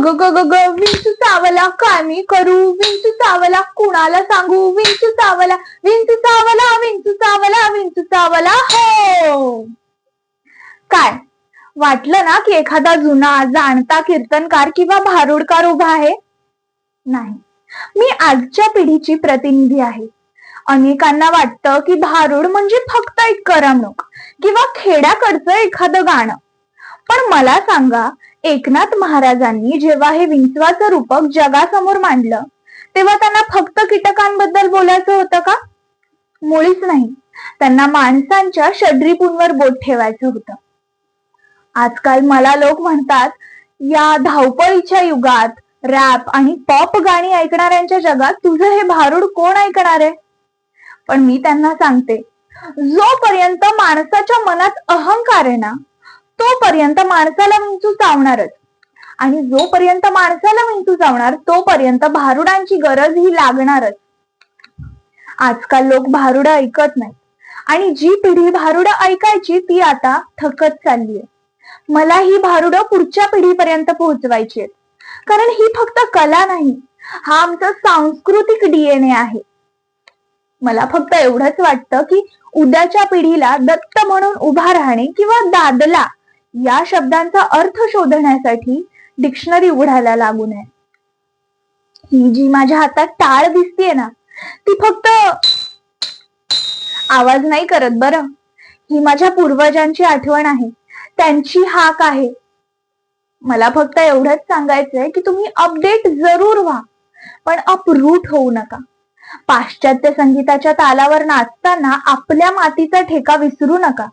अग ग ग ग विंचू चावला काय मी करू, विंचू चावला कुणाला सांगू, विंचू चावला विंचू चावला विंचू चावला विंचू चावला हो. काय वाटलं ना की एखादा जुना जाणता कीर्तनकार किंवा भारुडकार उभा आहे? नाही, मी आजच्या पिढीची प्रतिनिधी आहे. अनेकांना वाटतं की भारुड म्हणजे फक्त एक करमणूक किंवा खेड्याकडचं एखादं गाणं. पण मला सांगा, एकनाथ महाराजांनी जेव्हा हे विंचवाचं रूपक जगासमोर मांडलं, तेव्हा त्यांना फक्त कीटकांबद्दल बोलायचं होतं का? मुळीच नाही. त्यांना माणसांच्या षड्रिपूंवर बोट ठेवायचं होतं. आजकाल मला लोक म्हणतात, या धावपळीच्या युगात रॅप आणि पॉप गाणी ऐकणाऱ्यांच्या जगात तुझं हे भारुड कोण ऐकणार आहे? पण मी त्यांना सांगते, जोपर्यंत माणसाच्या मनात अहंकार आहे ना, तोपर्यंत माणसाला विंचू चावणारच. आणि जोपर्यंत माणसाला विंचू चावणार तोपर्यंत भारुडांची गरज ही लागणारच. आजकाल लोक भारुड ऐकत नाहीत आणि जी पिढी भारुड ऐकायची ती आता थकत चालली आहे. मला ही भारुड पुढच्या पिढीपर्यंत पोहोचवायची आहेत. कारण ही फक्त कला नाही, हा आमचा सांस्कृतिक डीएनए आहे. मला फक्त एवढंच वाटतं की उद्याच्या पिढीला दत्त म्हणून उभा राहणे किंवा दादला या शब्दांचा अर्थ शोधण्यासाठी डिक्शनरी उघडायला लागू नये. ही जी माझ्या हातात टाळ दिसतीये ना, ती फक्त आवाज नाही करत बरं. ही माझ्या पूर्वजांची आठवण आहे, त्यांची हाक आहे. मला फक्त एवढंच सांगायचंय की तुम्ही अपडेट जरूर व्हा, पण अपरूट होऊ नका. पाश्चात्य संगीताच्या तालावर नाचताना आपल्या मातीचा ठेका विसरू नका.